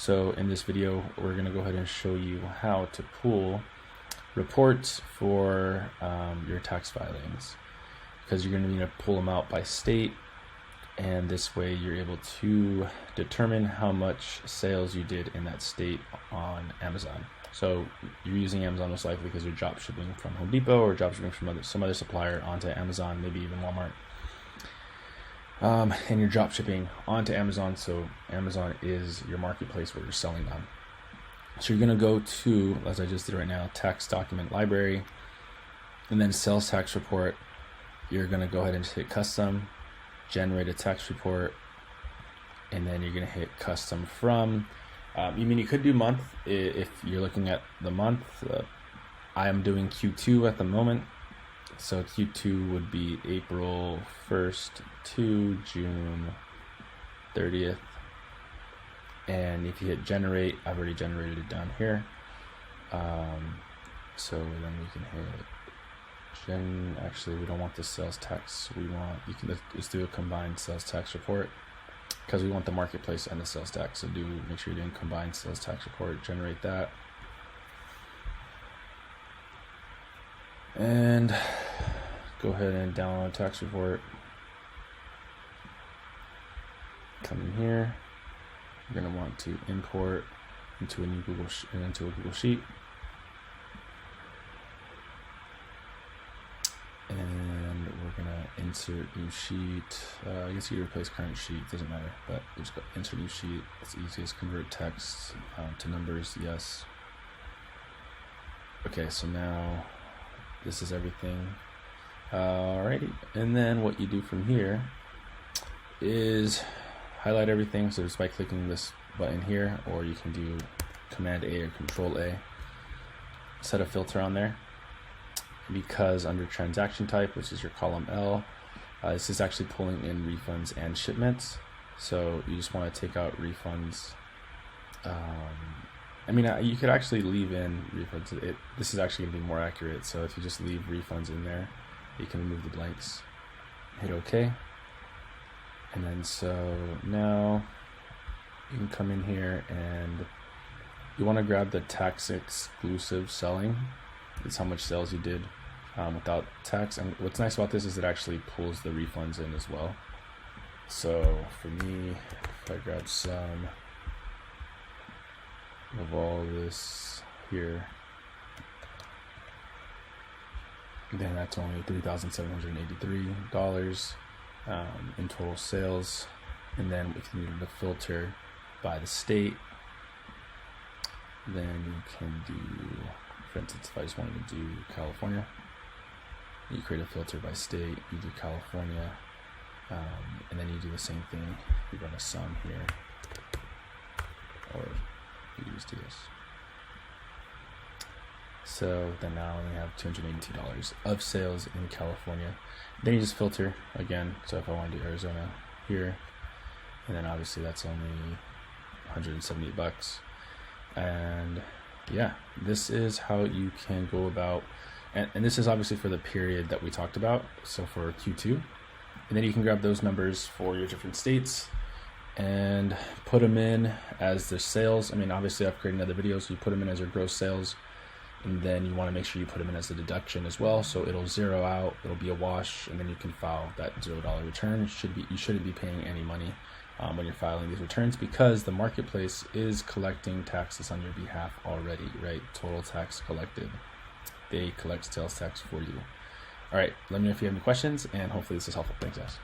So in this video, we're going to go ahead and show you how to pull reports for your tax filings, because you're going to need to pull them out by state, and this way you're able to determine how much sales you did in that state on Amazon. So you're using Amazon most likely because you're drop shipping from Home Depot or drop shipping from some other supplier onto Amazon, maybe even Walmart. And you're drop shipping onto Amazon, so Amazon is your marketplace where you're selling on. So you're going to go to, as I just did right now, tax document library, and then sales tax report. You're going to go ahead and hit custom, generate a tax report, and then you're going to hit custom from. You could do month if you're looking at the month. I am doing Q2 at the moment. So Q2 would be April 1st to June 30th. And if you hit generate, I've already generated it down here. So then we can hit actually we don't want the sales tax. Let's do a combined sales tax report, because we want the marketplace and the sales tax. So make sure you're doing combined sales tax report, generate that. And go ahead and download tax report. Come in here. You're going to want to import into a Google Sheet. And we're going to insert new sheet. I guess you replace current sheet, doesn't matter, but we just go insert new sheet. It's easiest. Convert text to numbers, yes. Okay, so now this is everything. Alrighty, and then what you do from here is highlight everything. So just by clicking this button here, or you can do Command A or Control A. Set a filter on there, because under transaction type, which is your column L, this is actually pulling in refunds and shipments. So you just want to take out refunds. You could actually leave in refunds. This is actually going to be more accurate. So if you just leave refunds in there, you can remove the blanks. Hit OK. And then so now you can come in here and you want to grab the tax exclusive selling. It's how much sales you did without tax. And what's nice about this is it actually pulls the refunds in as well. So for me, if I grab some of all this here, then that's only $3,783 in total sales. And then if you needed to filter by the state, then you can do, for instance, if I just wanted to do California, you create a filter by state, you do California, and then you do the same thing. You run a sum here, or you just do this. So then now I only have $282 of sales in California. Then you just filter again. So if I want to do Arizona here, and then obviously that's only $178. And yeah, this is how you can go about, and this is obviously for the period that we talked about. So for Q2, and then you can grab those numbers for your different states and put them in as the sales. Obviously I've created another video, so you put them in as your gross sales, and then you want to make sure you put them in as a deduction as well, so it'll zero out, it'll be a wash, and then you can file that $0 return. You shouldn't be paying any money when you're filing these returns, because the marketplace is collecting taxes on your behalf already, right? Total tax collected. They collect sales tax for you. All right, let me know if you have any questions, and hopefully this is helpful. Thanks, guys.